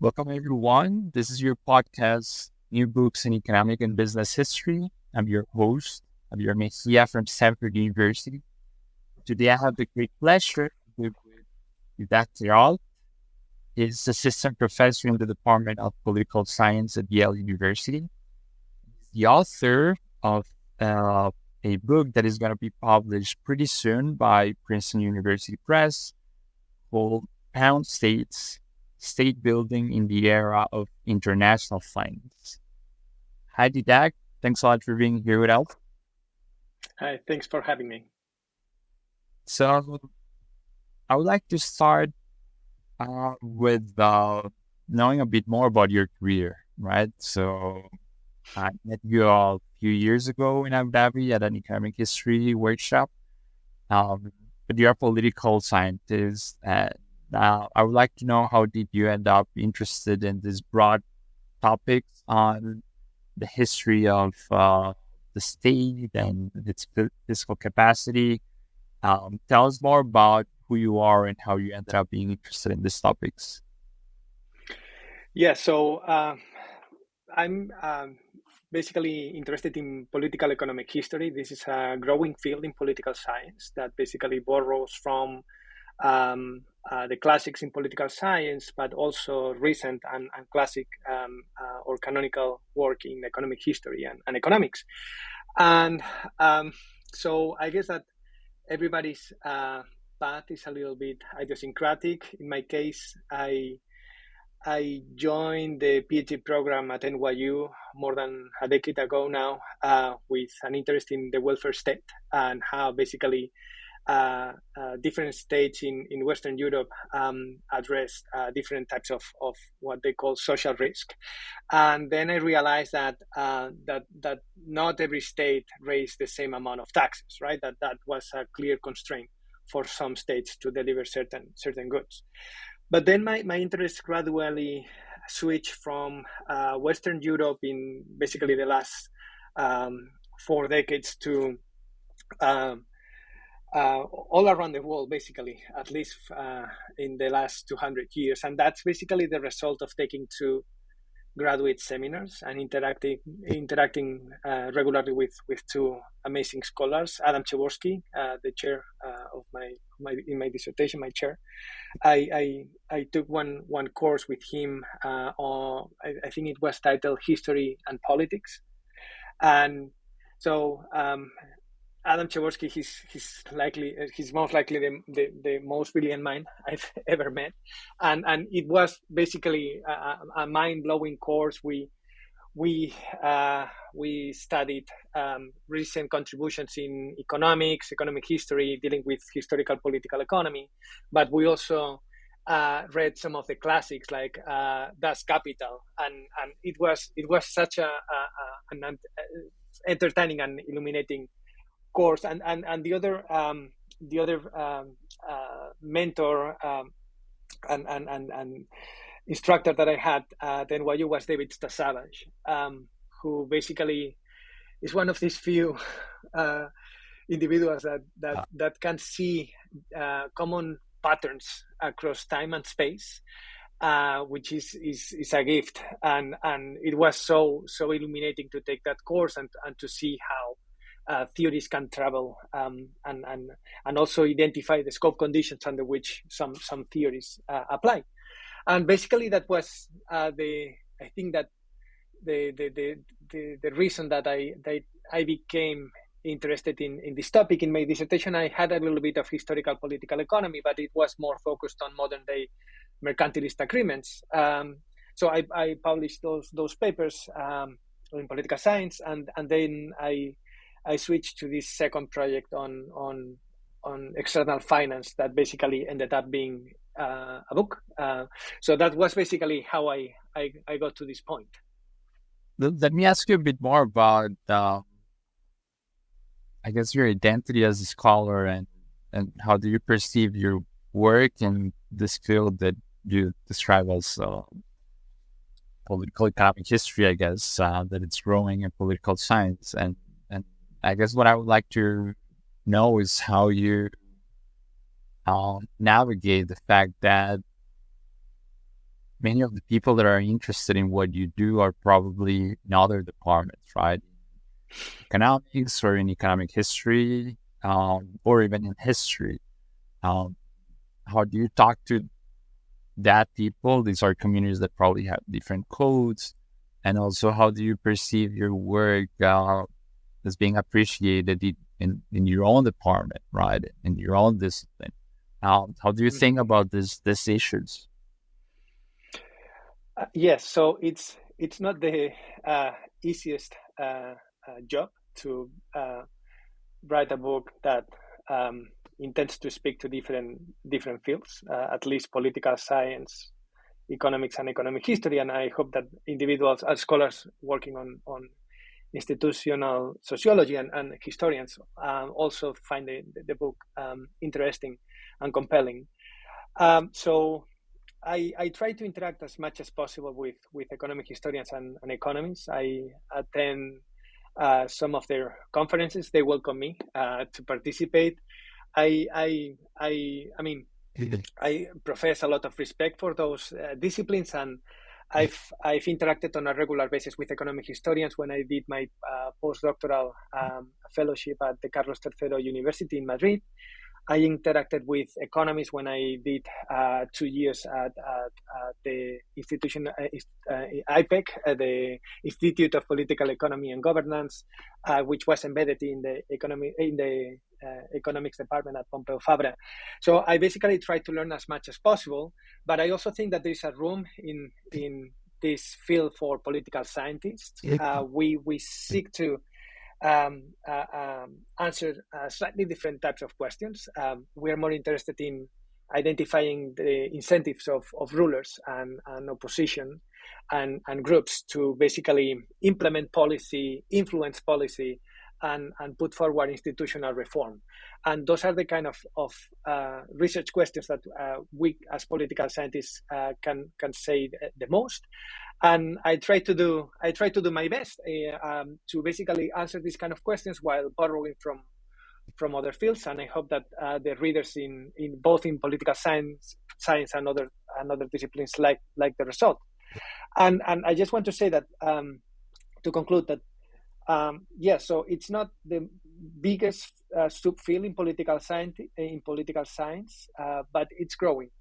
Welcome, everyone. This is your podcast, New Books in Economic and Business History. I'm your host, Javier Mejia from Stanford University. Today, I have the great pleasure to be with Didac Queralt. He's assistant professor in the Department of Political Science at Yale University. He's the author of a book that is going to be published pretty soon by Princeton University Press called Pound States, State Building in the Era of International Finance. Hi, Didac. Thanks a lot for being here with us. Hi, thanks for having me. So, I would like to start with knowing a bit more about your career, right? So, I met you a few years ago in Abu Dhabi at an economic history workshop. But you're a political scientist. I would like to know, how did you end up interested in these broad topics on the history of the state and its fiscal capacity? Tell us more about who you are and how you ended up being interested in these topics. Yeah, so I'm basically interested in political economic history. This is a growing field in political science that basically borrows from the classics in political science, but also recent and classic or canonical work in economic history and economics. And so I guess that everybody's path is a little bit idiosyncratic. In my case, I joined the PhD program at NYU more than a decade ago now, with an interest in the welfare state and how basically different states in Western Europe addressed different types of what they call social risk. And then I realized that that not every state raised the same amount of taxes, right? That was a clear constraint for some states to deliver certain goods. But then my interest gradually switched from Western Europe in basically the last 4 decades to all around the world, basically, at least in the last 200 years. And that's basically the result of taking two graduate seminars and interacting regularly with two amazing scholars. Adam Przeworski, the chair of in my dissertation, my chair. I took one course with him on, I think it was titled History and Politics. And so Adam Przeworski, he's most likely the most brilliant mind I've ever met, and it was basically a mind blowing course. We studied recent contributions in economics, economic history, dealing with historical political economy, but we also read some of the classics like Das Kapital, and it was such an entertaining and illuminating course. And the other mentor and instructor that I had at NYU was David Stasavage, who basically is one of these few individuals that can see common patterns across time and space, which is a gift. And it was so illuminating to take that course and to see how theories can travel, and also identify the scope conditions under which some theories apply. And basically that was the reason that I became interested in this topic. In my dissertation, I had a little bit of historical political economy, but it was more focused on modern day mercantilist agreements. So I published those papers in political science, and then I switched to this second project on external finance that basically ended up being a book. So that was basically how I got to this point. Let me ask you a bit more about, I guess, your identity as a scholar and how do you perceive your work in this field that you describe as political economic history, I guess, that it's growing in political science. And I guess what I would like to know is how you navigate the fact that many of the people that are interested in what you do are probably in other departments, right? Economics or in economic history, or even in history. Um, how do you talk to that people? These are communities that probably have different codes. And also, how do you perceive your work as being appreciated in your own department, right? In your own discipline? How do you think Mhm. about these issues? Yes, so it's not the easiest job to write a book that intends to speak to different fields, at least political science, economics, and economic history. And I hope that individuals, scholars working on institutional sociology and historians also find the book interesting and compelling. So I try to interact as much as possible with economic historians and economists. I attend some of their conferences. They welcome me to participate. I mean, I profess a lot of respect for those disciplines, and I've interacted on a regular basis with economic historians when I did my postdoctoral fellowship at the Carlos III University in Madrid. I interacted with economists when I did 2 years at the institution IPEC, the Institute of Political Economy and Governance, which was embedded in the economics department at Pompeu Fabra. So I basically try to learn as much as possible, but I also think that there is a room in this field for political scientists. We seek to answer slightly different types of questions. We are more interested in identifying the incentives of rulers and opposition and groups to basically implement policy, influence policy, and put forward institutional reform. And those are the kind of research questions that we as political scientists can say the most. And I try to do my best to basically answer these kind of questions while borrowing from other fields. And I hope that the readers in both in political science and other disciplines like the result. And I just want to say that to conclude that so it's not the biggest subfield in political science, but it's growing.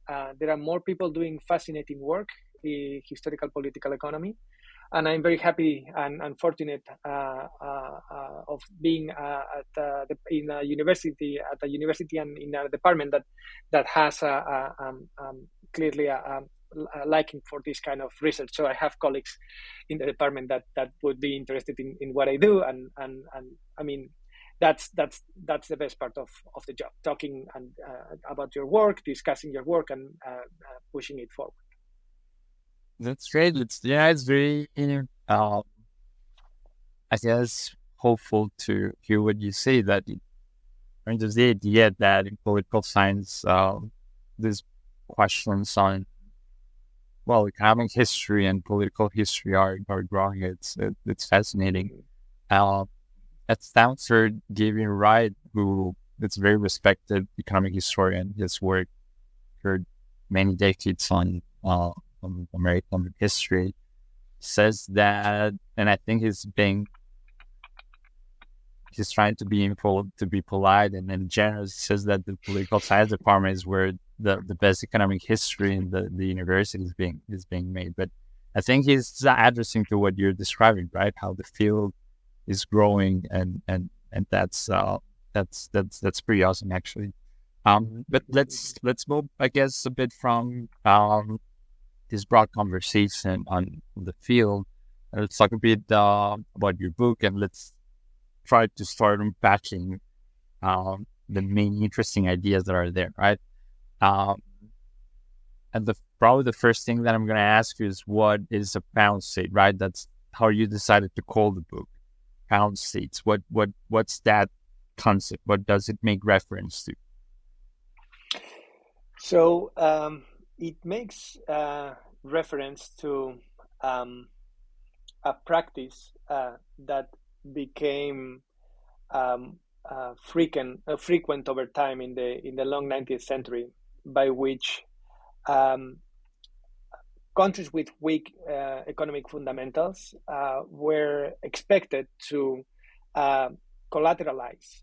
There are more people doing fascinating work in historical political economy, and I'm very happy and fortunate of being in a university and in a department that has clearly a liking for this kind of research. So I have colleagues in the department that would be interested in what I do, and I mean that's the best part of the job, talking and about your work, discussing your work, and pushing it forward. That's great. It's very I guess hopeful to hear what you say that there's the idea that in political science, these questions on economic history and political history are growing. It's fascinating. Uh, at Stanford, Gabriel Wright, who is a very respected economic historian, his work for many decades on American history, says that, and I think he's trying to be polite and generous. He says that the political science department is where the best economic history in the university is being made. But I think he's addressing to what you're describing, right? How the field is growing, and that's pretty awesome, actually. But let's move, I guess, a bit from this broad conversation on the field. And let's talk a bit about your book, and let's try to start unpacking the main interesting ideas that are there, right? Um, and probably the first thing that I'm going to ask you is, what is a pound state, right? That's how you decided to call the book, pound states. What's that concept? What does it make reference to? So it makes reference to um, a practice that became frequent over time in the long 19th century, by which um, countries with weak economic fundamentals were expected to collateralize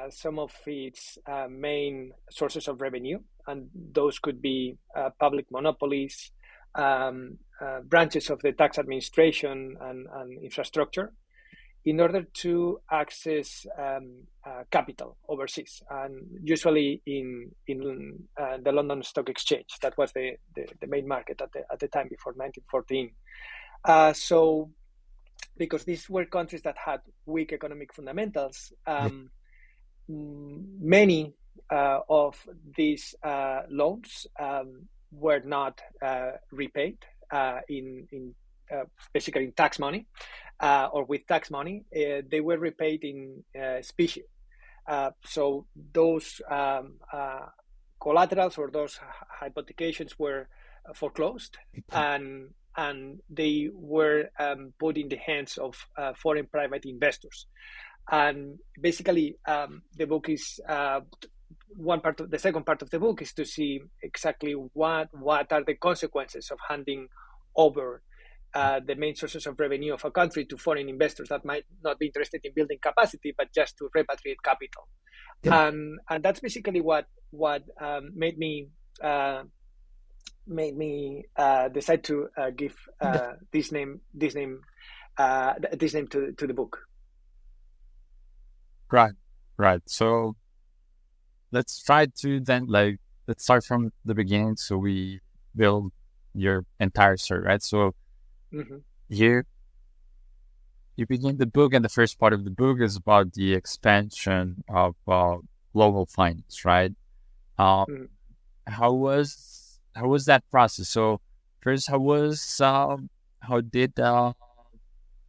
some of its main sources of revenue, and those could be public monopolies, branches of the tax administration, and infrastructure, in order to access capital overseas, and usually in the London Stock Exchange. That was the main market at the time before 1914. So, because these were countries that had weak economic fundamentals, many of these loans were not repaid in basically in tax money, or with tax money. They were repaid in specie. So those collaterals or those hypothecations were foreclosed, and they were put in the hands of foreign private investors. And basically, the book is the second part of the book is to see exactly what are the consequences of handing over the main sources of revenue of a country to foreign investors that might not be interested in building capacity, but just to repatriate capital. Yeah. And that's basically what made me decide to give this name to the book. Right. So let's try to then let's start from the beginning, so we build your entire story, right? So you begin the book, and the first part of the book is about the expansion of global finance, right? How was that process? So first, how did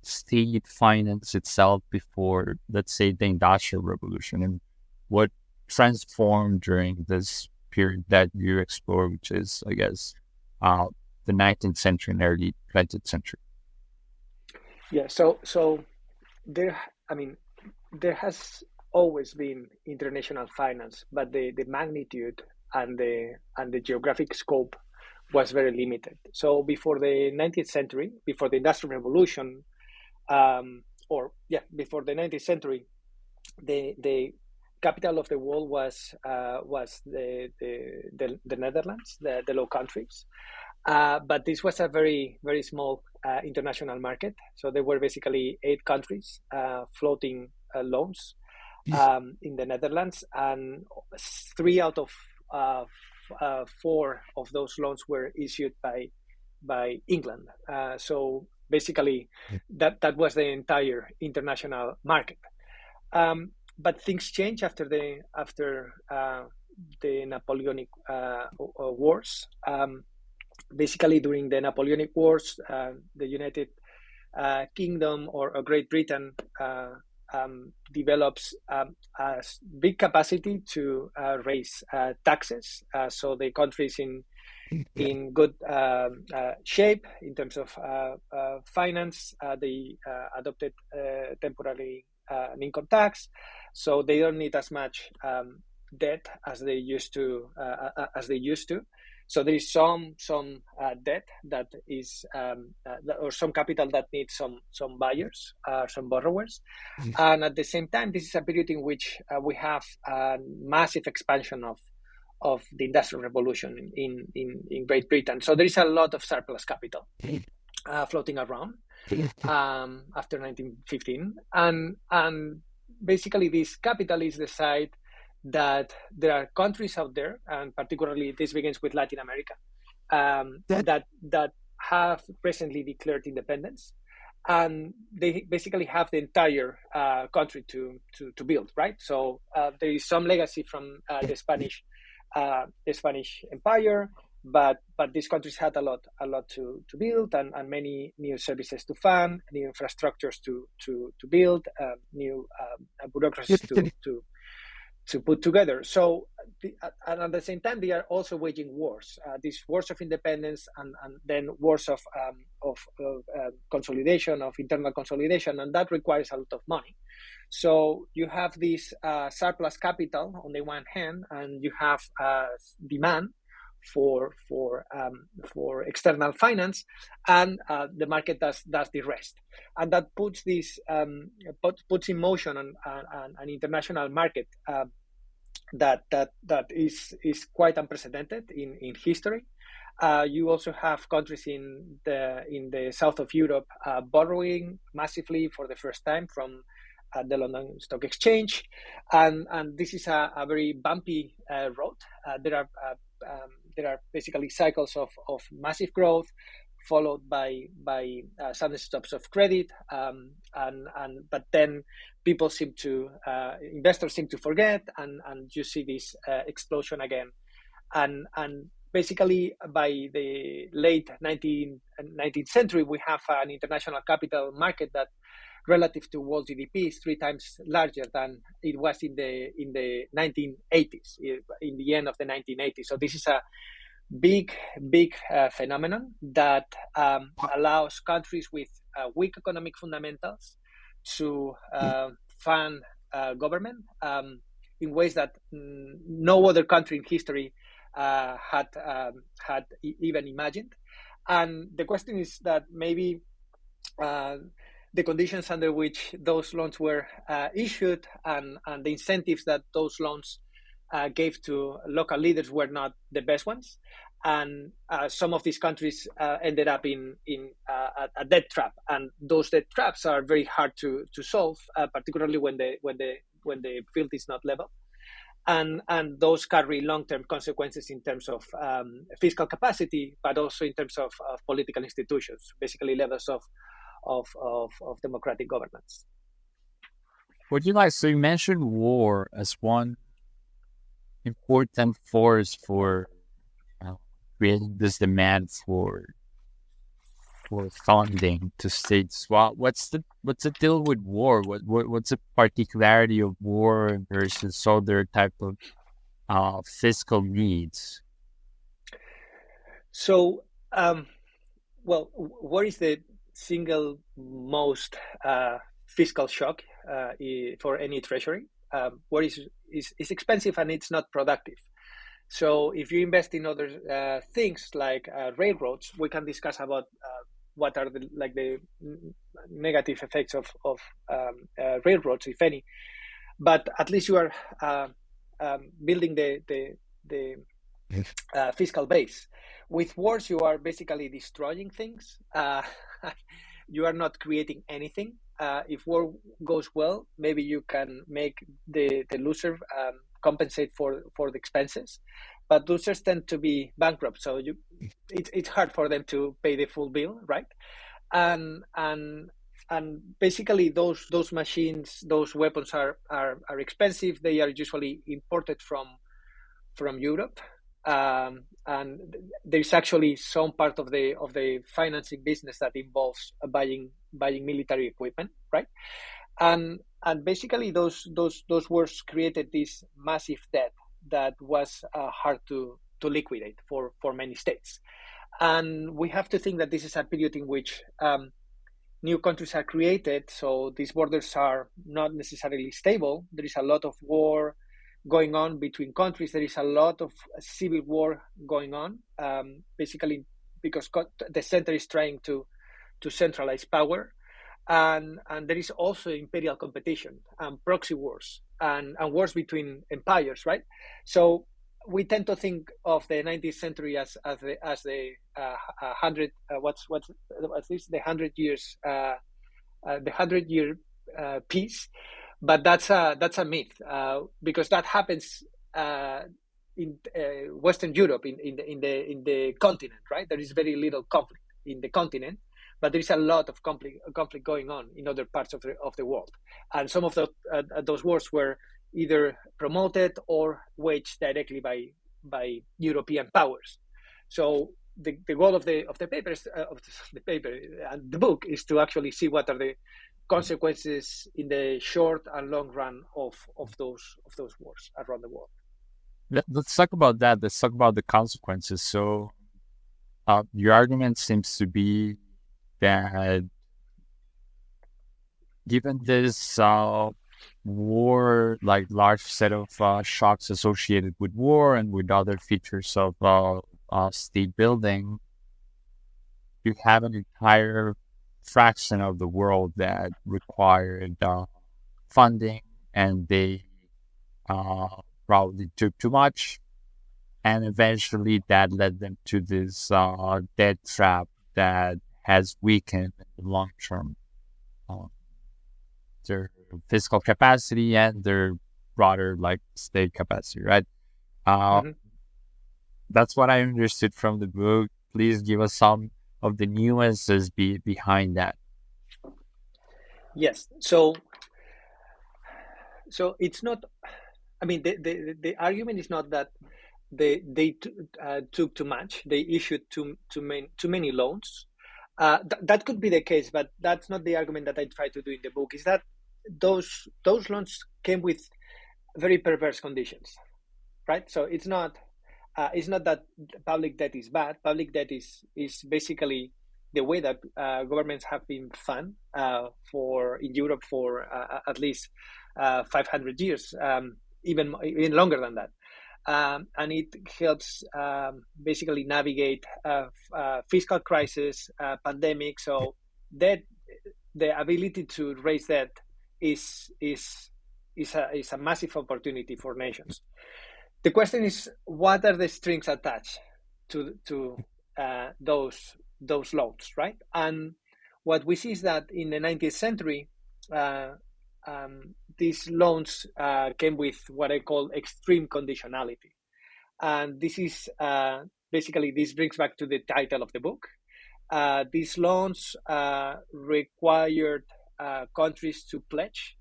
state finance itself before, let's say, the Industrial Revolution, and what transformed during this period that you explore, which is, I guess, the 19th century and early 20th century? Yeah, so there has always been international finance, but the magnitude and the geographic scope was very limited. So before the 19th century, before the Industrial Revolution, before the 19th century, the capital of the world was the Netherlands, the Low Countries. But this was a very, very small international market. So there were basically 8 countries floating loans in the Netherlands, and 3 out of 4 of those loans were issued by England. So basically, that was the entire international market. But things changed after the Napoleonic Wars. Basically, during the Napoleonic Wars, the United Kingdom or Great Britain develops a big capacity to raise taxes. So the country is in good shape in terms of finance. They adopted temporarily an income tax, so they don't need as much debt as they used to. So there is some debt that is or some capital that needs some buyers, some borrowers, and at the same time, this is a period in which we have a massive expansion of the Industrial Revolution in Great Britain. So there is a lot of surplus capital floating around after 1915, and basically these capitalists decide that there are countries out there, and particularly this begins with Latin America, that have recently declared independence, and they basically have the entire country to build, right? So there is some legacy from the Spanish Empire, but these countries had a lot to build, and many new services to fund, new infrastructures to build, new bureaucracies to put together. So, and at the same time, they are also waging wars. These wars of independence, and then wars of consolidation, of internal consolidation, and that requires a lot of money. So you have this surplus capital on the one hand, and you have demand for external finance, and the market does the rest, and that puts this puts in motion an international market that is quite unprecedented in history. You also have countries in the south of Europe borrowing massively for the first time from the London Stock Exchange, and this is a very bumpy road. There are basically cycles of massive growth, followed by sudden stops of credit, but then investors seem to forget, and you see this explosion again, and basically by the late 19th century, we have an international capital market that, relative to world GDP, is 3 times larger than it was in the 1980s, in the end of the 1980s. So this is a big phenomenon that allows countries with weak economic fundamentals to fund government in ways that no other country in history had even imagined. And the question is that maybe the conditions under which those loans were issued and the incentives that those loans gave to local leaders were not the best ones, and some of these countries ended up in a debt trap, and those debt traps are very hard to solve, particularly when the field is not level, and those carry long-term consequences in terms of fiscal capacity, but also in terms of political institutions, basically levels of democratic governance. So you mentioned war as one important force for creating this demand for funding to states. Well, what's the deal with war? What's the particularity of war versus other type of fiscal needs? So, well, what is the single most fiscal shock for any treasury? What is expensive and it's not productive. So if you invest in other things like railroads, we can discuss about what are the negative effects of railroads, if any. But at least you are building the fiscal base. With wars, you are basically destroying things. You are not creating anything. If war goes well, maybe you can make the loser compensate for the expenses, but losers tend to be bankrupt, so it's hard for them to pay the full bill, right? And basically those machines, those weapons are expensive. They are usually imported from Europe, and there's actually some part of the financing business that involves buying military equipment, right? And basically those wars created this massive debt that was hard to liquidate for many states. And we have to think that this is a period in which new countries are created, so these borders are not necessarily stable. There is a lot of war going on between countries. There is a lot of civil war going on, basically because the center is trying to centralize power, and there is also imperial competition and proxy wars and wars between empires, right? So we tend to think of the 19th century as the 100 the 100 years the 100-year peace. But that's a myth, because that happens in Western Europe, in the continent, right? There is very little conflict in the continent, but there is a lot of conflict going on in other parts of the world, and some of those wars were either promoted or waged directly by European powers. So the goal of the paper and the book is to actually see what are the consequences in the short and long run of those wars around the world. Let's talk about that. Let's talk about the consequences. So your argument seems to be that given this war, like large set of shocks associated with war and with other features of state building, you have an entire fraction of the world that required funding, and they uh, probably took too much, and eventually that led them to this debt trap that has weakened in the long term uh, their fiscal capacity and their broader like state capacity, right? Uh, Mm-hmm. that's what I understood from the book. Please give us some of the nuances behind that. Yes. So it's not. I mean, the argument is not that they took too much. They issued too many loans. That could be the case, but that's not the argument that I try to do in the book. Is that those loans came with very perverse conditions, right? So it's not that public debt is bad. Public debt is basically the way that governments have been funded for in Europe for at least 500 years, even longer than that. And it helps basically navigate fiscal crisis, pandemic. So that the ability to raise debt is is a massive opportunity for nations. The question is, what are the strings attached to those loans, right? And what we see is that in the 19th century, uh, these loans came with what I call extreme conditionality, and this is basically this brings back to the title of the book. These loans required countries to pledge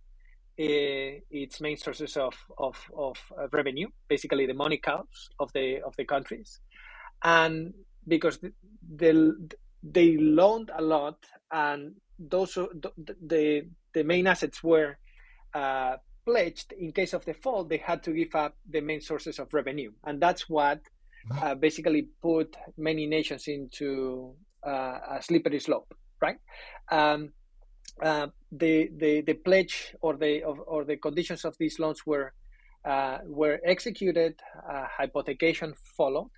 its main sources of revenue, basically the money cows of the countries, and because they loaned a lot, and those the main assets were uh, pledged in case of default, they had to give up the main sources of revenue, and that's what basically put many nations into a slippery slope, right? Um, the pledge or the conditions of these loans were executed, hypothecation followed,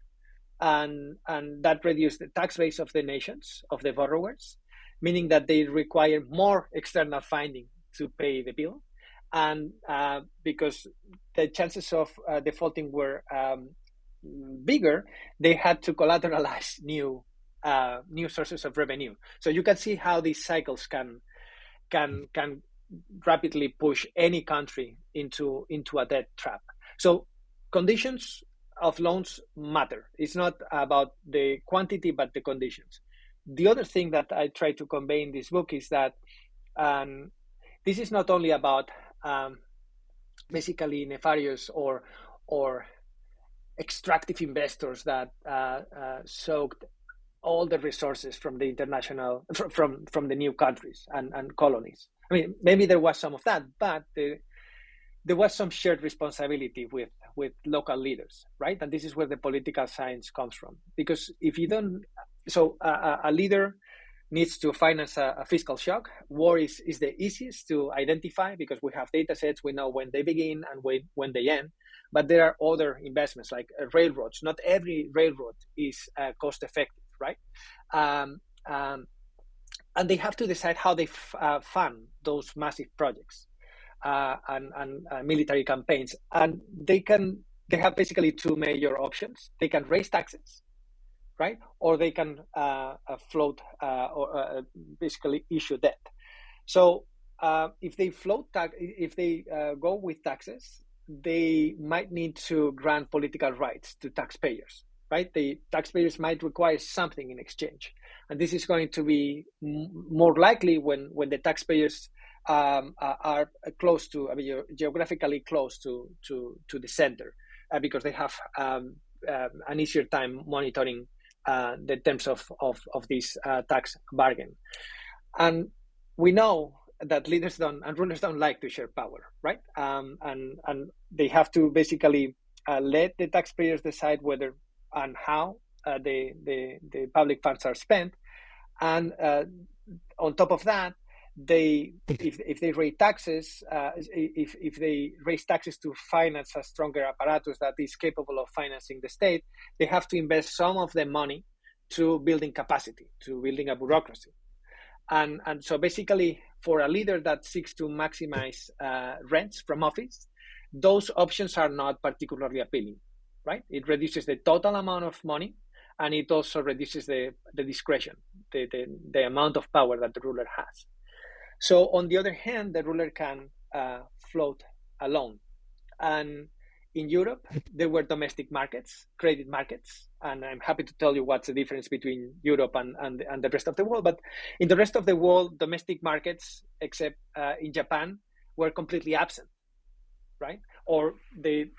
and that reduced the tax base of the nations of the borrowers, meaning that they require more external funding to pay the bill, and because the chances of defaulting were bigger, they had to collateralize new sources of revenue. So you can see how these cycles can rapidly push any country into a debt trap. So conditions of loans matter. It's not about the quantity, but the conditions. The other thing that I try to convey in this book is that um, this is not only about basically nefarious or extractive investors that soaked all the resources from the international from the new countries and colonies. I mean, maybe there was some of that, but there was some shared responsibility with local leaders, right? And this is where the political science comes from. Because if you don't, so a leader needs to finance a fiscal shock. War is the easiest to identify because we have data sets, we know when they begin and when they end. But there are other investments like railroads. Not every railroad is cost effective, right? Um, um, and they have to decide how they fund those massive projects and military campaigns. And they have basically two major options. They can raise taxes, right? Or they can float or basically issue debt. So if they if they go with taxes, they might need to grant political rights to taxpayers, right? The taxpayers might require something in exchange, and this is going to be more likely when the taxpayers are close to, I mean, geographically close to the center, because they have an easier time monitoring the terms of this tax bargain. And we know that leaders don't and rulers don't like to share power, right? And they have to basically let the taxpayers decide whether and how the public funds are spent. And on top of that, if they raise taxes, if they raise taxes to finance a stronger apparatus that is capable of financing the state, they have to invest some of the money to building capacity, to building a bureaucracy. And so basically, for a leader that seeks to maximize rents from office, those options are not particularly appealing, right? It reduces the total amount of money, and it also reduces the discretion, the amount of power that the ruler has. So on the other hand, the ruler can float a loan. And in Europe, there were domestic markets, credit markets, and I'm happy to tell you what's the difference between Europe and the rest of the world. But in the rest of the world, domestic markets, except in Japan, were completely absent, right? Or there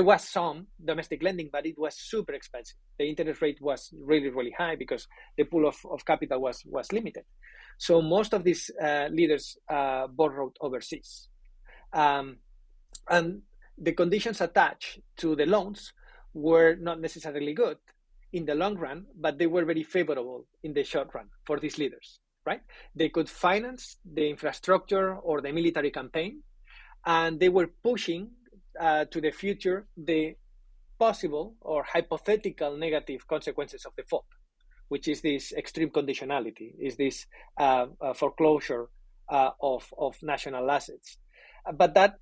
was some domestic lending, but it was super expensive. The interest rate was really, really high because the pool of capital was limited. So most of these leaders borrowed overseas. And the conditions attached to the loans were not necessarily good in the long run, but they were very favorable in the short run for these leaders, right? They could finance the infrastructure or the military campaign, and they were pushing to the future the possible or hypothetical negative consequences of default, which is this extreme conditionality, is this foreclosure of national assets. But that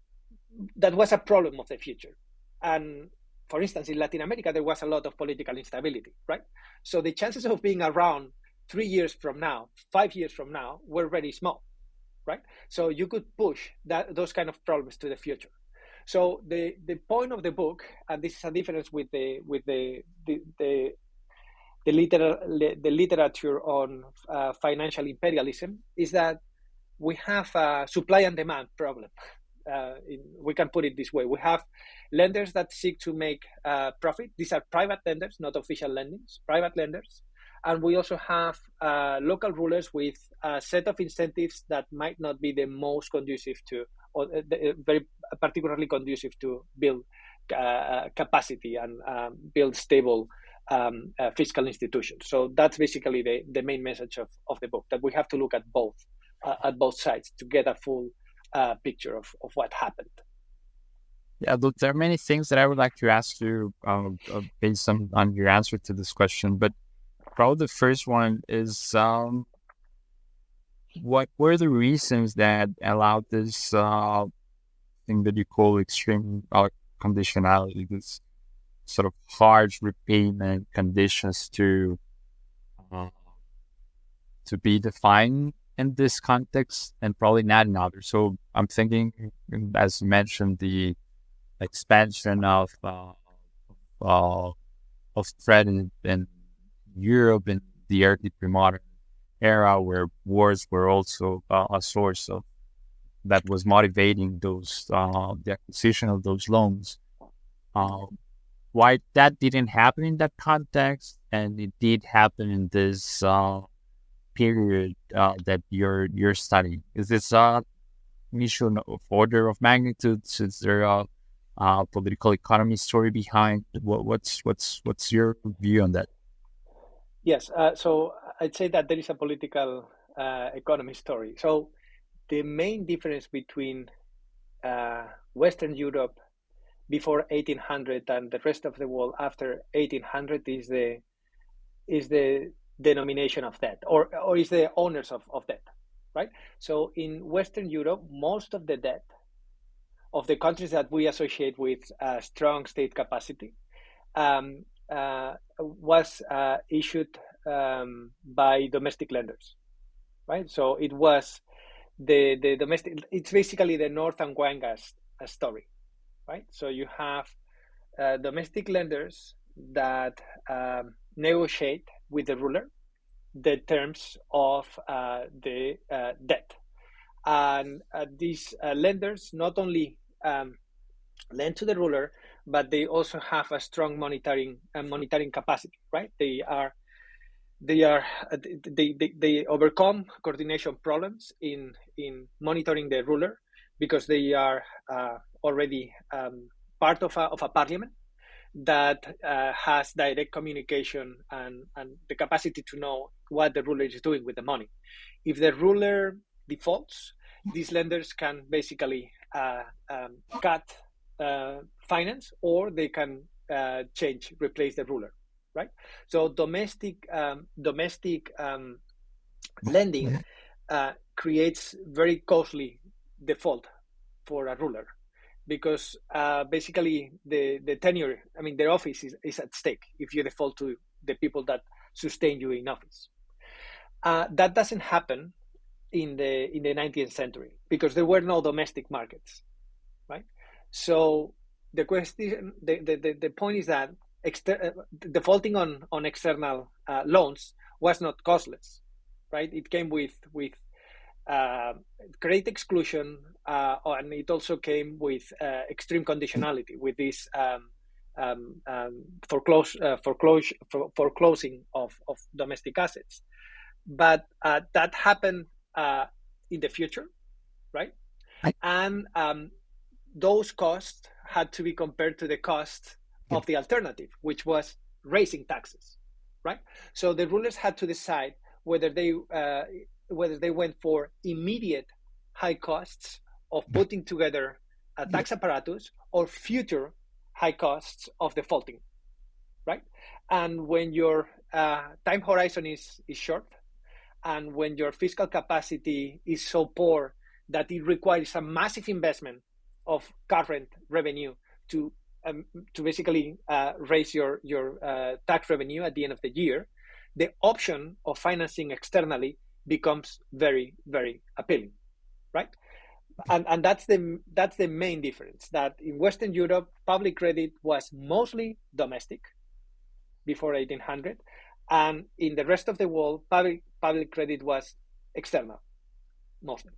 was a problem of the future. And for instance, in Latin America, there was a lot of political instability, right? So the chances of being around 3 years from now, 5 years from now, were very small, right? So you could push those kind of problems to the future. So the point of the book, and this is a difference with the literature on financial imperialism, is that we have a supply and demand problem. We can put it this way. We have lenders that seek to make profit. These are private lenders, not official lendings, private lenders. And we also have local rulers with a set of incentives that might not be the most conducive to, or very particularly conducive to build capacity and build stable fiscal institutions. So that's basically the main message of the book, that we have to look at both sides to get a full picture of what happened. Yeah, look, there are many things that I would like to ask you based on your answer to this question, but probably the first one is what were the reasons that allowed this thing that you call extreme conditionality, this sort of harsh repayment conditions to be defined in this context and probably not in others? So I'm thinking, as you mentioned, the expansion of credit in Europe in the early pre-modern era, where wars were also a source of that was motivating those the acquisition of those loans. Why that didn't happen in that context, and it did happen in this period that you're studying? Is this an issue of order of magnitude? Is there a political economy story behind? What's your view on that? Yes, so I'd say that there is a political economy story. So the main difference between Western Europe before 1800 and the rest of the world after 1800 is the denomination of debt, or is the owners of debt, right? So in Western Europe, most of the debt of the countries that we associate with strong state capacity was issued by domestic lenders, right? So it was the domestic. It's basically the northern wine gas story, right? So you have domestic lenders that negotiate with the ruler the terms of the debt, and these lenders not only lend to the ruler, but they also have a strong monitoring capacity, right? They overcome coordination problems in monitoring the ruler because they are already part of a parliament. that has direct communication and the capacity to know what the ruler is doing with the money. If the ruler defaults, these lenders can basically cut finance, or they can replace the ruler, right? So domestic lending creates very costly default for a ruler, because basically the tenure, I mean, their office is at stake if you default to the people that sustain you in office. That doesn't happen in the 19th century because there were no domestic markets, right? So the question, the point is that defaulting on external loans was not costless, right? It came with great exclusion, and it also came with extreme conditionality, with this foreclosing of domestic assets. But that happened in the future, right? I, And those costs had to be compared to the cost yeah, of the alternative, which was raising taxes, right? So the rulers had to decide whether they went for immediate high costs of yeah, putting together a tax apparatus, or future high costs of defaulting, right? And when your time horizon is short, and when your fiscal capacity is so poor that it requires a massive investment of current revenue to basically raise your tax revenue at the end of the year, the option of financing externally becomes very, very appealing, right? And that's the main difference, that in Western Europe public credit was mostly domestic before 1800, and in the rest of the world public credit was external mostly.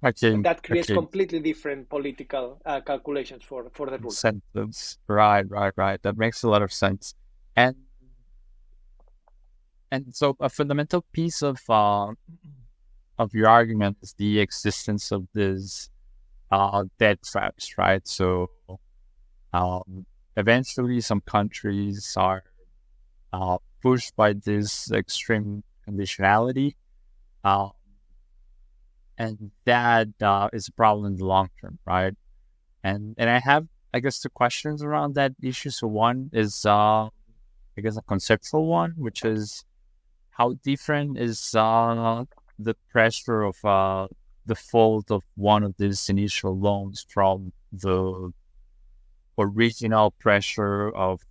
And okay, that creates okay. completely different political calculations for the ruler. Incentives. Right, right, right. That makes a lot of sense. And so a fundamental piece of your argument is the existence of this debt traps, right? So um, eventually some countries are pushed by this extreme conditionality, uh, and that is a problem in the long term, right? And I have, I guess, two questions around that issue. So one is, I guess, a conceptual one, which is how different is the pressure of default of one of these initial loans from the original pressure of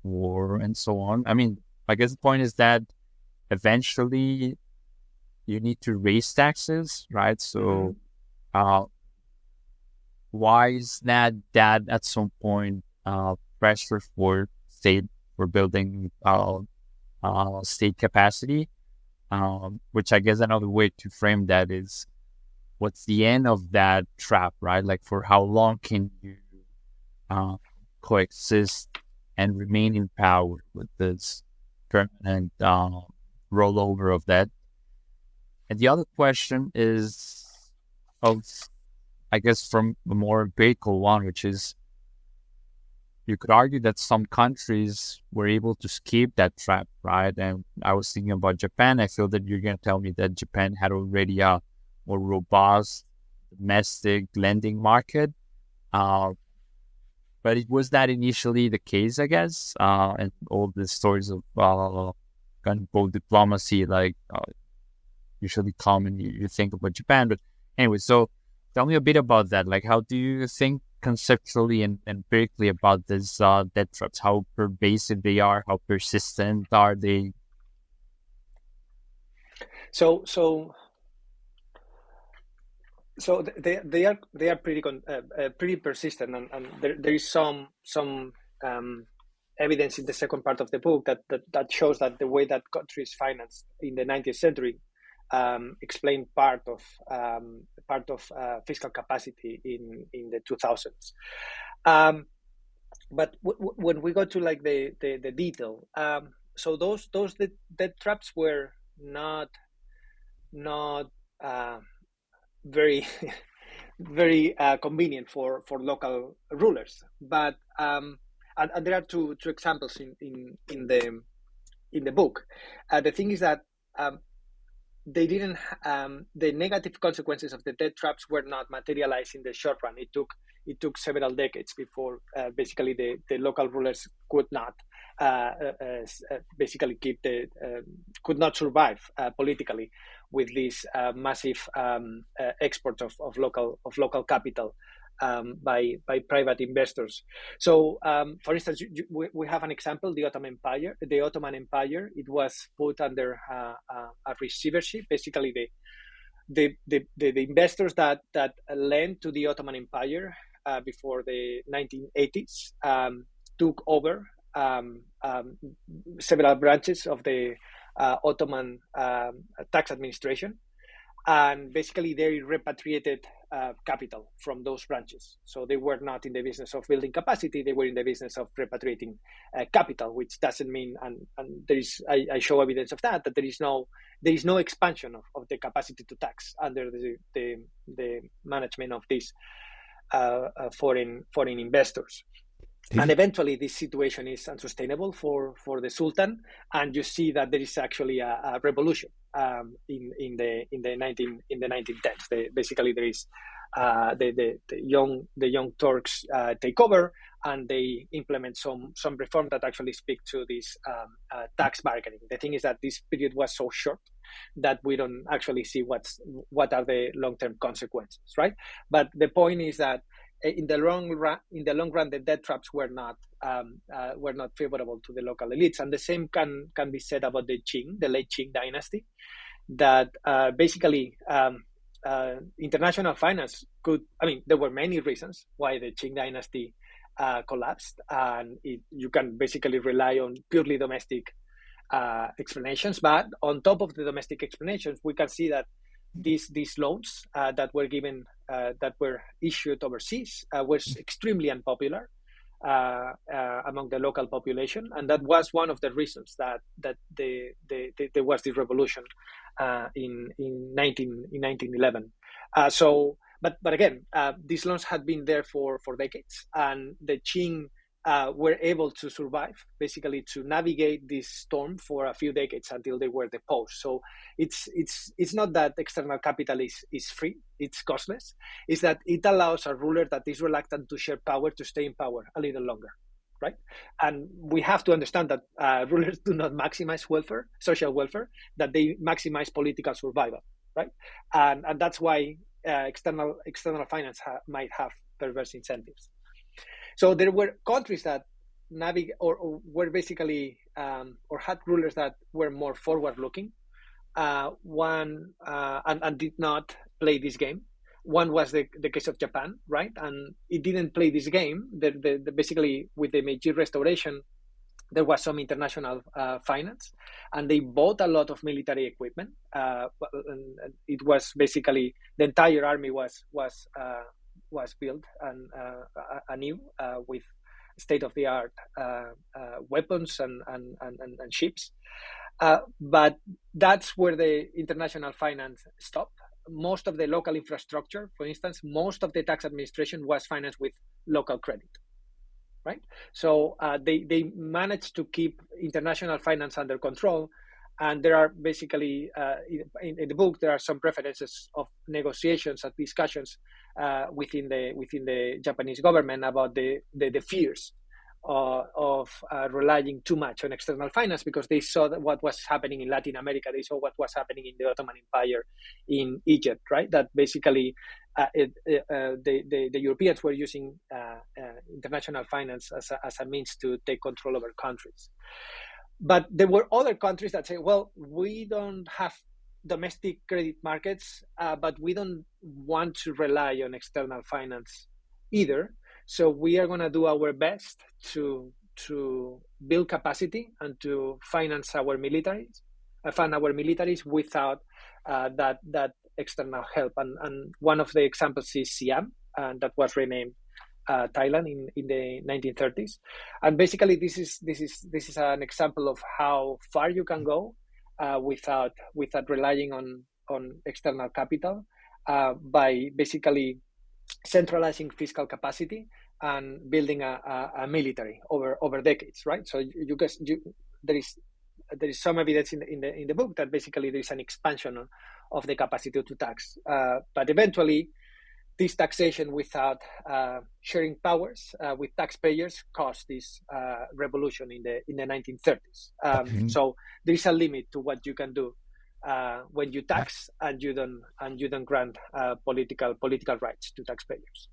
war and so on. I mean, I guess the point is that eventually you need to raise taxes, right? Mm-hmm. So uh, why is that at some point pressure for state for building state capacity? Which I guess another way to frame that is, what's the end of that trap, right? Like, for how long can you uh, coexist and remain in power with this permanent rollover of that? And the other question is of, I guess, from a more empirical one, which is, you could argue that some countries were able to escape that trap, right? And I was thinking about Japan. I feel that you're going to tell me that Japan had already a more robust domestic lending market. Uh, but it was that initially the case, I guess. And all the stories of gunboat diplomacy, like usually come and you think about Japan. But anyway, so tell me a bit about that. Like, how do you think conceptually and empirically about these debt traps? How pervasive they are? How persistent are they? So they are pretty persistent, and there is some evidence in the second part of the book that shows that the way that countries financed in the 19th century explained part of fiscal capacity in the 2000s. But when we go to like the detail, so those debt traps were not very very convenient for local rulers, but and there are two examples in the book. The thing is that they didn't. The negative consequences of the debt traps were not materialized in the short run. It took several decades before basically the local rulers could not basically could not survive politically with this massive export of local capital by private investors. So, for instance, we have an example: the Ottoman Empire. The Ottoman Empire, it was put under a receivership. Basically, the investors that lent to the Ottoman Empire before the 1980s took over several branches of the Ottoman tax administration, and basically they repatriated capital from those branches. So they were not in the business of building capacity; they were in the business of repatriating capital, which doesn't mean, and there is, I show evidence of that there is no expansion of the capacity to tax under the management of these foreign investors. And eventually this situation is unsustainable for the Sultan, and you see that there is actually a revolution in the 1910s. Basically there is the young Turks take over, and they implement some reform that actually speak to this tax bargaining. The thing is that this period was so short that we don't actually see what are the long-term consequences, right? But the point is that in the long run, the debt traps were not favorable to the local elites, and the same can be said about the late Qing dynasty. That basically international finance could. I mean, there were many reasons why the Qing dynasty collapsed, and you can basically rely on purely domestic explanations. But on top of the domestic explanations, we can see that these loans that were given, that were issued overseas, was extremely unpopular among the local population, and that was one of the reasons that there was this revolution in 1911. But again, these loans had been there for decades, and the Qing were able to survive, basically to navigate this storm for a few decades until they were deposed. So it's not that external capital is free, it's costless. It's that it allows a ruler that is reluctant to share power to stay in power a little longer, right? And we have to understand that rulers do not maximize welfare, social welfare, that they maximize political survival, right? And that's why external finance might have perverse incentives. So there were countries that were basically or had rulers that were more forward-looking. And did not play this game. One was the case of Japan, right? And it didn't play this game. Basically, with the Meiji Restoration, there was some international finance, and they bought a lot of military equipment. And it was basically the entire army was built and anew with state-of-the-art weapons and ships. But that's where the international finance stopped. Most of the local infrastructure, for instance, most of the tax administration was financed with local credit, right? So they managed to keep international finance under control. And there are basically, in the book, there are some references of negotiations and discussions within the Japanese government about the fears of relying too much on external finance, because they saw that what was happening in Latin America, they saw what was happening in the Ottoman Empire in Egypt, right? That basically the Europeans were using international finance as a means to take control over countries. But there were other countries that say, well, we don't have domestic credit markets, but we don't want to rely on external finance either. So we are going to do our best to build capacity and to finance our militaries, fund our militaries without that external help. And one of the examples is Siam, and that was renamed Thailand in the 1930s. And basically, this is an example of how far you can go without relying on external capital by basically centralizing fiscal capacity and building a military over decades, right? So there is some evidence in the book that basically there is an expansion of the capacity to tax, but eventually this taxation without sharing powers with taxpayers caused this revolution in the 1930s. So there is a limit to what you can do when you tax and you don't grant political rights to taxpayers.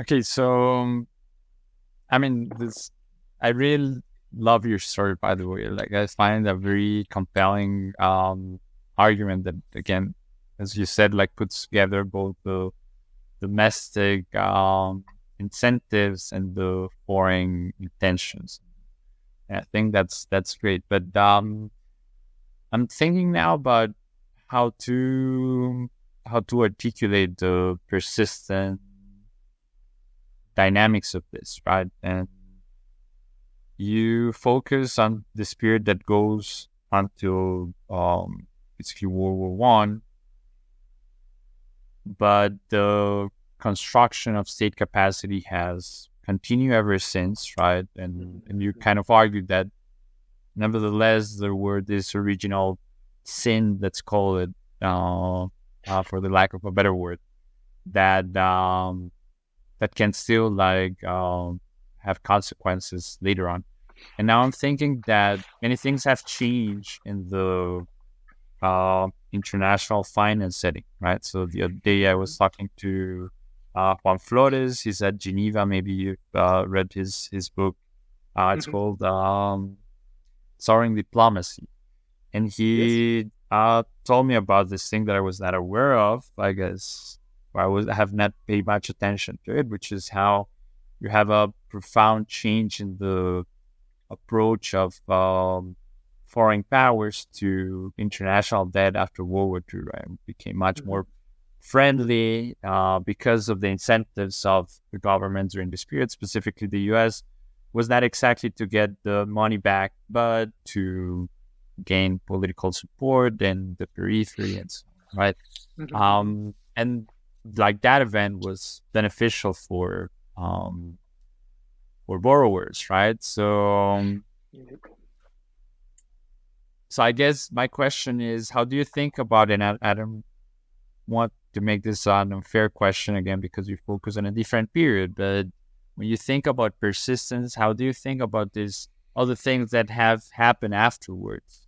Okay, so I mean, I really love your story, by the way. Like, I find a very compelling argument that, again, as you said, like puts together both the domestic incentives and the foreign intentions. And I think that's great. But I'm thinking now about how to articulate the persistent dynamics of this, right? And you focus on this period that goes until basically World War One, but the construction of state capacity has continued ever since, right? And you kind of argued that nevertheless there were this original sin, let's call it, for the lack of a better word, that that can still have consequences later on. And now I'm thinking that many things have changed in the international finance setting, right? So the other day I was talking to Juan Flores. He's at Geneva. Maybe you've read his book. It's called Soaring Diplomacy. And he told me about this thing that I was not aware of, I guess. I have not paid much attention to it, which is how you have a profound change in the approach of foreign powers to international debt after World War II, right? It became much more friendly because of the incentives of the government during this period, specifically the U.S., was not exactly to get the money back, but to gain political support and the periphery and so on, right? And like that event was beneficial for borrowers, right? So I guess my question is, how do you think about it? And I don't want to make this an unfair question again because we focus on a different period, but when you think about persistence, how do you think about these other things that have happened afterwards?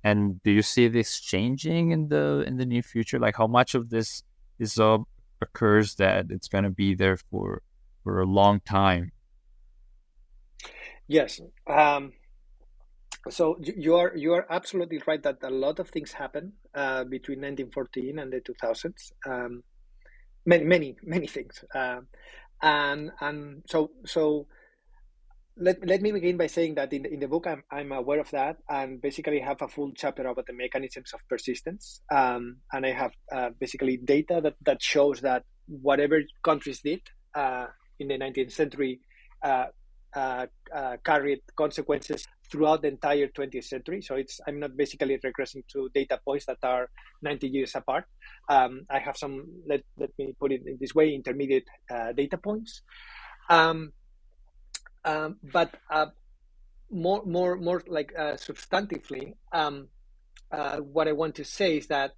And do you see this changing in the near future? Like, how much of this is occurs that it's going to be there for a long time? Yes. So you are absolutely right that a lot of things happen between 1914 and the 2000s. Many things. And so let me begin by saying that in the book I'm aware of that, and basically have a full chapter about the mechanisms of persistence. And I have basically data that shows that whatever countries did in the 19th century carried consequences throughout the entire 20th century. So I'm not basically regressing to data points that are 90 years apart. I have some, let me put it in this way, intermediate data points. But more like substantively, what I want to say is that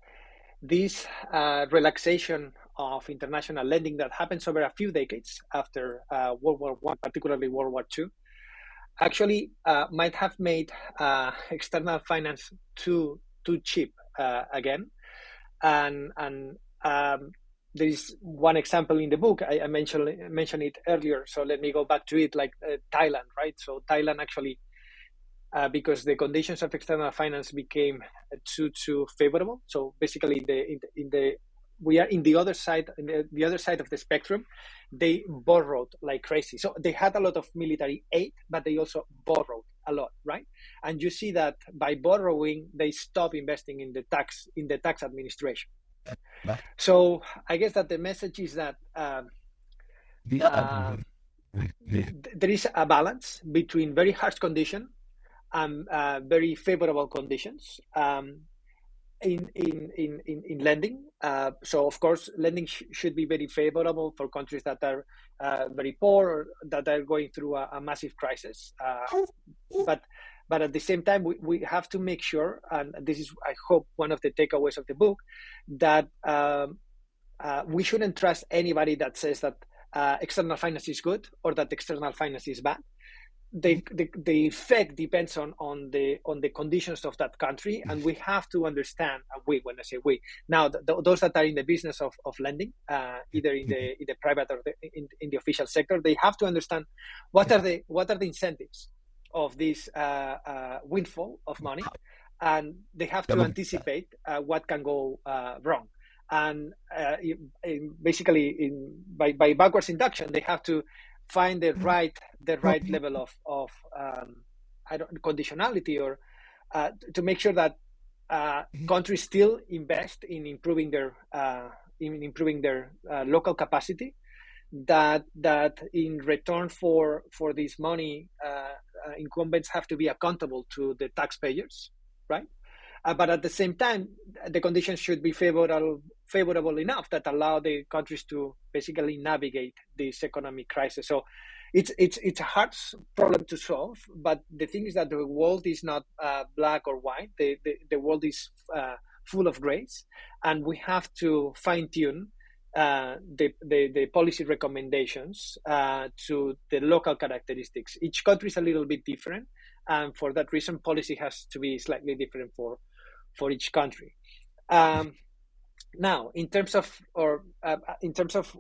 this relaxation of international lending that happens over a few decades after World War I, particularly World War II, actually might have made external finance too cheap again. And there is one example in the book. I mentioned it earlier, so let me go back to it. Like Thailand, right? So Thailand actually, because the conditions of external finance became too favorable. So basically, we are in the other side, the other side of the spectrum. They borrowed like crazy. So they had a lot of military aid, but they also borrowed a lot, right? And you see that by borrowing, they stop investing in the tax administration. So I guess that the message is that there is a balance between very harsh conditions and very favorable conditions. in lending. So of course, lending should be very favorable for countries that are very poor or that are going through a massive crisis. But at the same time, we have to make sure, and this is, I hope, one of the takeaways of the book, that we shouldn't trust anybody that says that external finance is good or that external finance is bad. The effect depends on the conditions of that country, and we have to understand. When I say we, now those that are in the business of lending, either in the private or in the official sector, they have to understand what are the incentives of this windfall of money, and they have to anticipate what can go wrong. And basically, by backwards induction, they have to find the right level of conditionality, or to make sure that countries still invest in improving their local capacity. That in return for this money, incumbents have to be accountable to the taxpayers, right? But at the same time, the conditions should be favorable enough that allow the countries to basically navigate this economic crisis. So it's a hard problem to solve, but the thing is that the world is not black or white. The world is full of grays, and we have to fine-tune the policy recommendations to the local characteristics. Each country is a little bit different, and for that reason, policy has to be slightly different for each country. Now, in terms of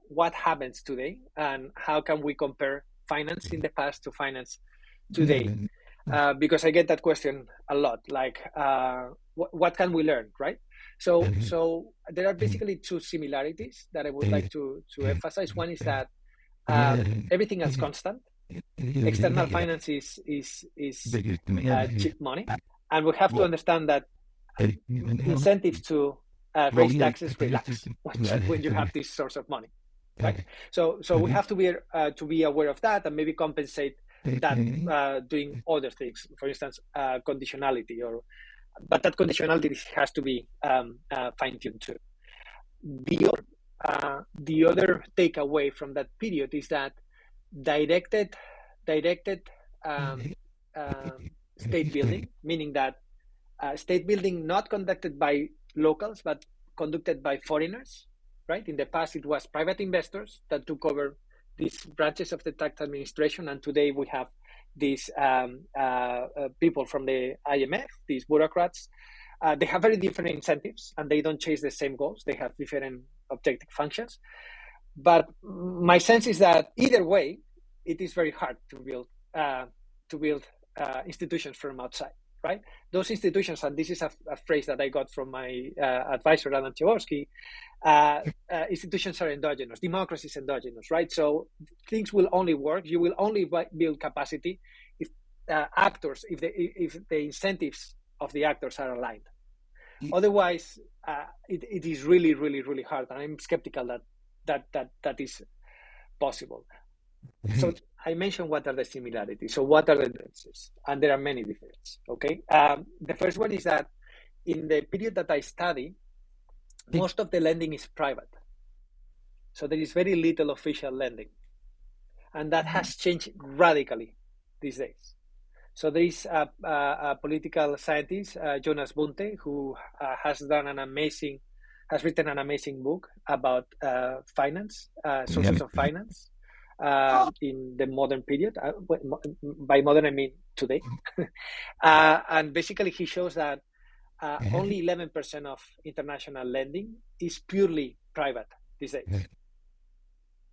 what happens today and how can we compare finance in the past to finance today, because I get that question a lot. Like, what can we learn, right? So there are basically two similarities that I would like to emphasize. One is that everything is constant. External finance is cheap money, and we have to understand that incentives to raise taxes relax when you have this source of money, right? So we have to be aware of that and maybe compensate that doing other things. For instance, conditionality, but that conditionality has to be fine-tuned too. The other takeaway from that period is that directed state building, meaning that state building not conducted by locals but conducted by foreigners, right? In the past, it was private investors that took over these branches of the tax administration, and today we have these people from the IMF, these bureaucrats. They have very different incentives, and they don't chase the same goals. They have different objective functions. But my sense is that either way, it is very hard to build institutions from outside, right? Those institutions, and this is a phrase that I got from my advisor, Adam Jaworski, institutions are endogenous, democracy is endogenous, right? So things will only work, you will only build capacity if if the incentives of the actors are aligned. Otherwise, it is really, really, really hard, and I'm skeptical that is possible. So I mentioned what are the similarities. So what are the differences? And there are many differences, okay? The first one is that in the period that I study, most of the lending is private. So there is very little official lending. And that has changed radically these days. So there is a political scientist, Jonas Bunte, who has written an amazing book about finance, sources of finance. In the modern period, by modern I mean today, and basically he shows that only 11% of international lending is purely private these days,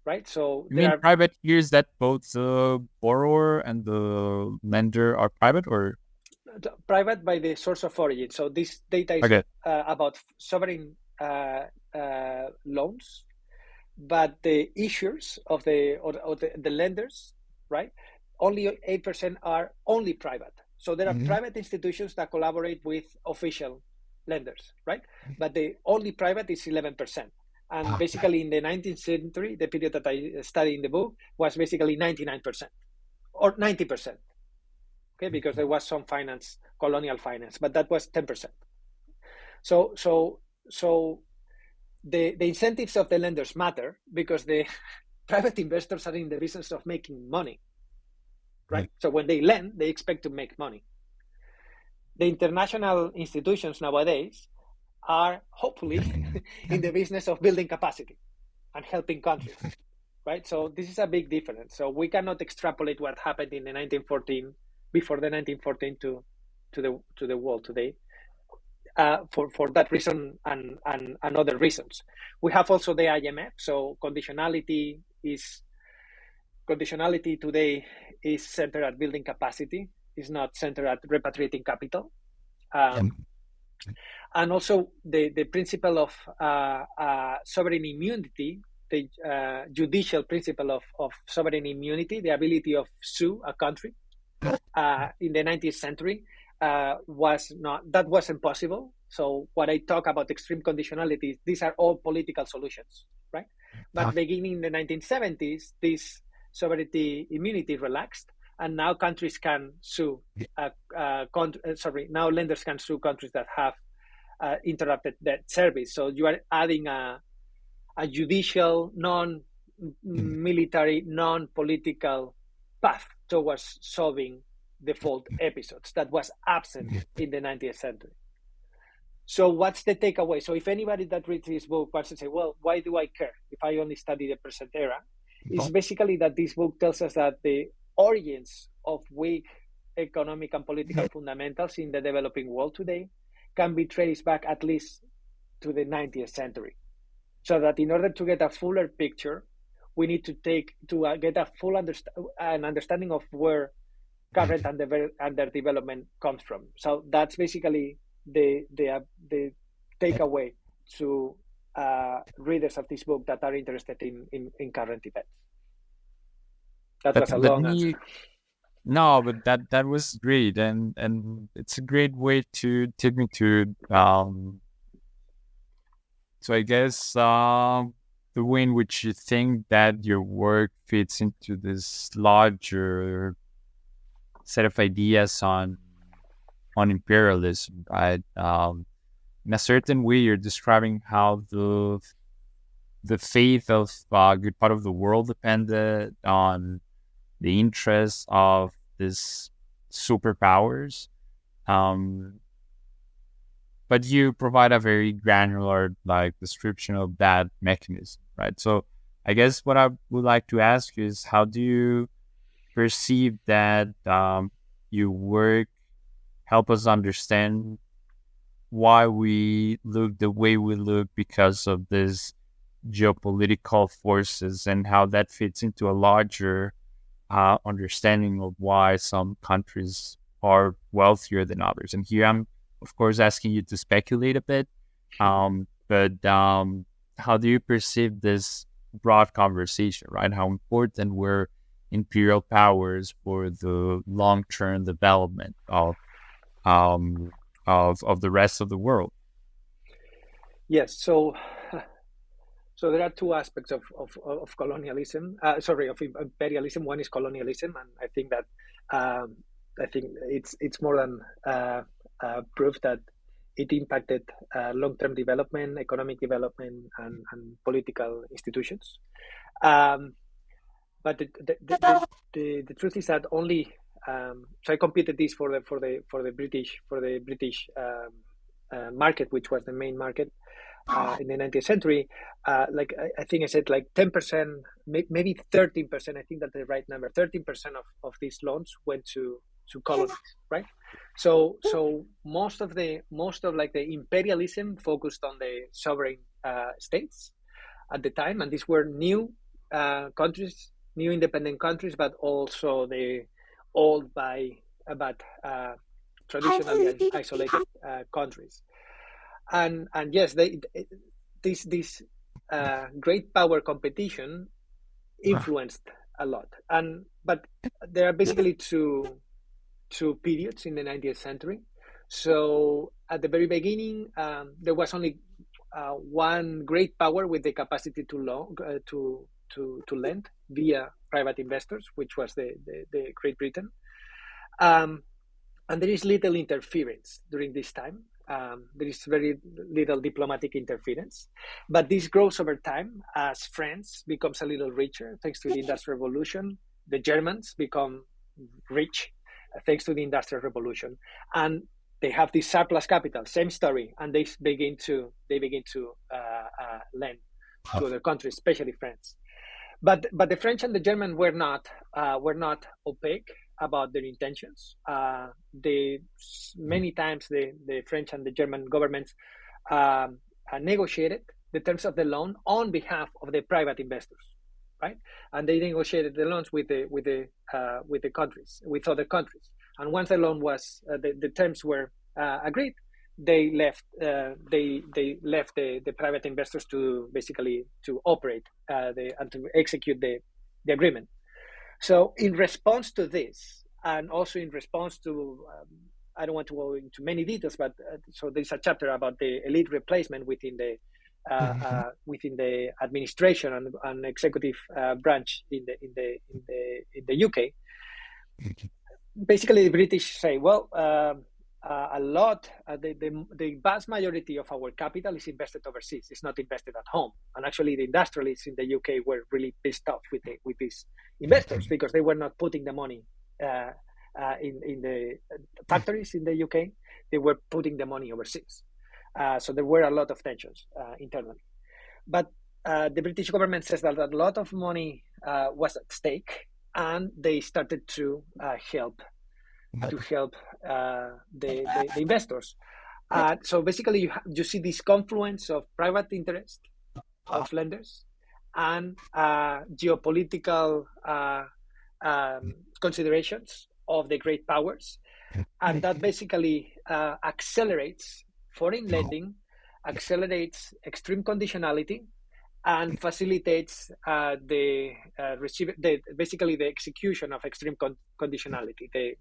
right? So you mean private here is that both the borrower and the lender are private, or private by the source of origin. So this data is about sovereign loans. But the issuers of the lenders, right? Only 8% are only private. So there are private institutions that collaborate with official lenders, right? But the only private is 11%. And basically in the 19th century, the period that I study in the book was basically 99% or 90%. Okay, because there was some finance, colonial finance, but that was 10%. So the incentives of the lenders matter because the private investors are in the business of making money, right? So when they lend, they expect to make money. The international institutions nowadays are hopefully in the business of building capacity and helping countries, right? So this is a big difference. So we cannot extrapolate what happened in the 1914 before the 1914 to the world today. For that reason and other reasons, we have also the IMF. So conditionality today is centered at building capacity. Is not centered at repatriating capital. And also the principle of sovereign immunity, the judicial principle of sovereign immunity, the ability of sue a country in the 19th century wasn't possible. So what I talk about extreme conditionalities, these are all political solutions, right? But beginning in the 1970s, this sovereignty immunity relaxed, and now countries can sue. Now lenders can sue countries that have interrupted debt service. So you are adding a judicial, non-military, non-political path towards solving default episodes that was absent in the 19th century. So what's the takeaway? So if anybody that reads this book wants to say, well, why do I care if I only study the present era? It's basically that this book tells us that the origins of weak economic and political fundamentals in the developing world today can be traced back at least to the 19th century. So that in order to get a fuller picture, we need to get a full understanding of where current underdevelopment comes from. So that's basically the takeaway to readers of this book that are interested in current events. That was a long answer. No, but that was great, and it's a great way to take me to so I guess the way in which you think that your work fits into this larger set of ideas on imperialism, right? In a certain way, you're describing how the fate of a good part of the world depended on the interests of these superpowers. But you provide a very granular description of that mechanism, right? So I guess what I would like to ask you is, how do you perceive that your work help us understand why we look the way we look because of these geopolitical forces, and how that fits into a larger understanding of why some countries are wealthier than others? And here I'm, of course, asking you to speculate a bit, but how do you perceive this broad conversation, right? How important were imperial powers for the long-term development of the rest of the world? Yes, so there are two aspects of colonialism. Of imperialism. One is colonialism, and I think that it's more than proof that it impacted long-term development, economic development, and political institutions. But the truth is that only so I computed this for the British market, which was the main market in the 19th century. I think I said 10%, maybe 13%. I think that's the right number. 13% of these loans went to colonies, right? So most of the imperialism focused on the sovereign states at the time, and these were new countries, new independent countries, but also the old but traditionally isolated countries. And yes, this great power competition influenced a lot. But there are basically two periods in the 19th century. So at the very beginning, there was only one great power with the capacity to lend via private investors, which was the Great Britain. And there is little interference during this time. There is very little diplomatic interference, but this grows over time as France becomes a little richer thanks to the Industrial Revolution. The Germans become rich thanks to the Industrial Revolution, and they have this surplus capital. Same story, and they begin to lend to other countries, especially France. But the French and the German were not opaque about their intentions. They many times the French and the German governments negotiated the terms of the loan on behalf of the private investors, right? And they negotiated the loans with the countries, with other countries. And once the loan was the terms were agreed, they left the private investors to basically to operate and to execute the agreement. So in response to this, and also in response to I don't want to go into many details, but so there's a chapter about the elite replacement within the administration and executive branch in the UK. Basically, the British say, well, the vast majority of our capital is invested overseas. It's not invested at home. And actually, the industrialists in the UK were really pissed off with these investors because they were not putting the money in the factories in the UK. They were putting the money overseas. So there were a lot of tensions internally. But the British government says that a lot of money was at stake, and they started to help the investors. So basically, you see this confluence of private interest of lenders and geopolitical considerations of the great powers, and that basically accelerates foreign lending, accelerates extreme conditionality, and facilitates basically the execution of extreme conditionality, the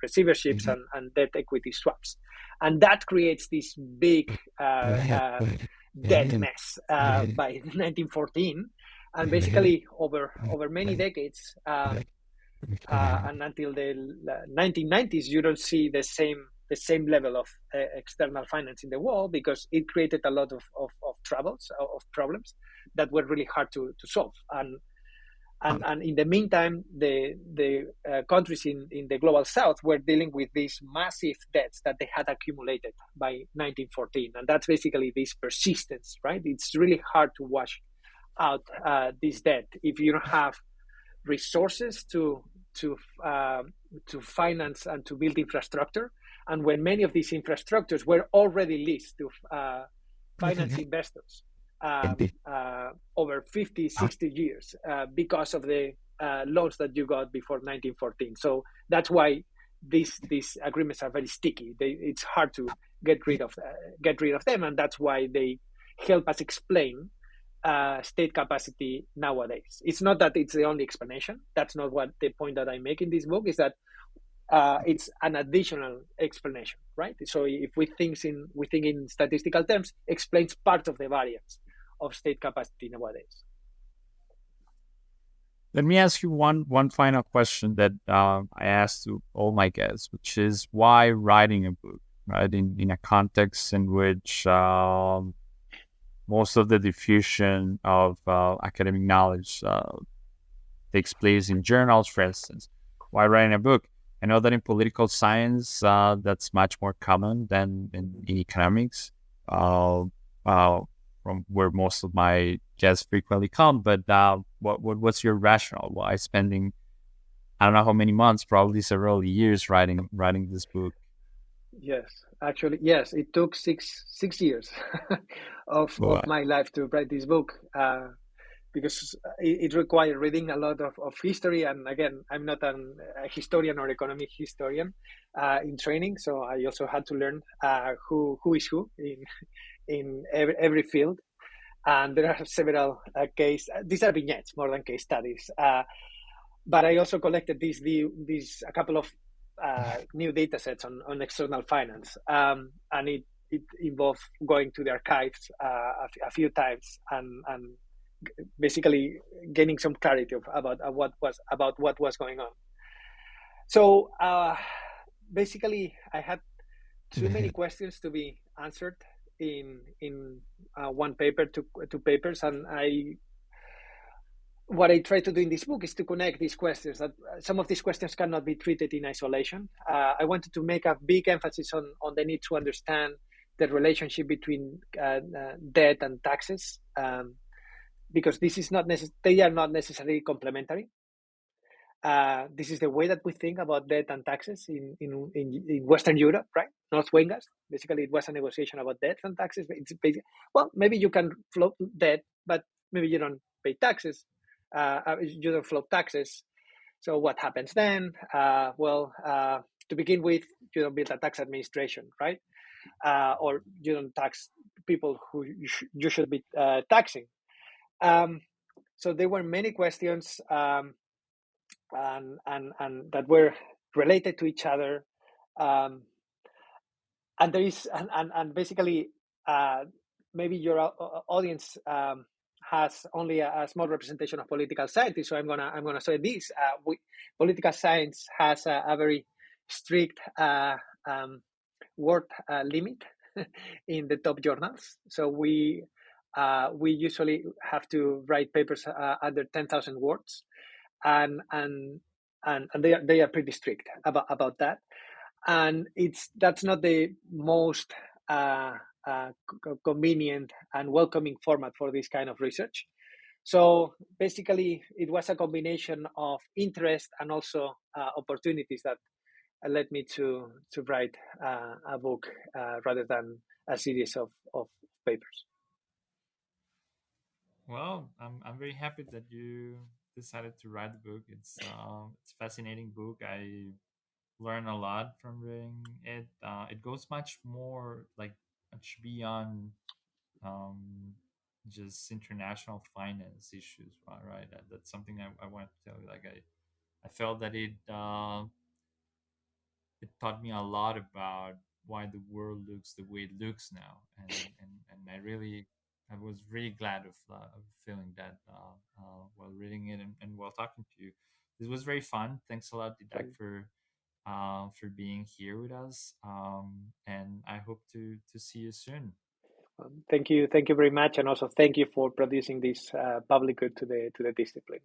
receiverships and debt equity swaps, and that creates this big debt mess by 1914, and basically over many decades and until the 1990s, you don't see the same level of external finance in the world because it created a lot of troubles, of problems that were really hard to solve. And in the meantime, the countries in the global south were dealing with these massive debts that they had accumulated by 1914. And that's basically this persistence, right? It's really hard to wash out this debt if you don't have resources to finance and to build infrastructure. And when many of these infrastructures were already leased to finance investors over 50, 60 years because of the loans that you got before 1914. So that's why these agreements are very sticky. It's hard to get rid of them, and that's why they help us explain state capacity nowadays. It's not that it's the only explanation. That's not what the point that I make in this book is that it's an additional explanation, right? So if we think in statistical terms, explains part of the variance of state capacity nowadays. Let me ask you one final question that I asked to all my guests, which is why writing a book, right? In a context in which most of the diffusion of academic knowledge takes place in journals, for instance. Why writing a book? I know that in political science, that's much more common than in economics, from where most of my guests frequently come. But what's your rationale? Why spending, I don't know how many months, probably several years writing this book? Yes, actually, yes. It took six years of my life to write this book because it required reading a lot of history. And again, I'm not a historian or economic historian in training, so I also had to learn who is who in every field. And there are several these are vignettes more than case studies. But I also collected these a couple of new data sets on external finance, and it involved going to the archives a few times and basically gaining some clarity about what was going on. So basically, I had too many questions to be answered in one paper, two papers, and I what I try to do in this book is to connect these questions. That some of these questions cannot be treated in isolation. I wanted to make a big emphasis on the need to understand the relationship between debt and taxes, because this is not they are not necessarily complementary. This is the way that we think about debt and taxes in Western Europe, right? North Wingers. Basically, it was a negotiation about debt and taxes. It's well, maybe you can float debt, but maybe you don't pay taxes. You don't float taxes. So what happens then? To begin with, you don't build a tax administration, right? Or you don't tax people who you should be taxing. So there were many questions. And that were related to each other, and there is and basically maybe your audience has only a small representation of political scientists, so I'm gonna say this: political science has a very strict word limit in the top journals, so we usually have to write papers under 10,000 words, and they are pretty strict about that, and that's not the most convenient and welcoming format for this kind of research. So basically, it was a combination of interest and also opportunities that led me to write a book rather than a series of papers. Well, I'm very happy that you decided to write the book. It's a fascinating book. I learn a lot from reading it. It goes much more like much beyond um, just international finance issues, right? That's something I want to tell you. Like I felt that it taught me a lot about why the world looks the way it looks now, and I was really glad of feeling that while reading it and while talking to you. This was very fun. Thanks a lot, Didac, for being here with us, and I hope to see you soon. Thank you very much, and also thank you for producing this public good to the discipline.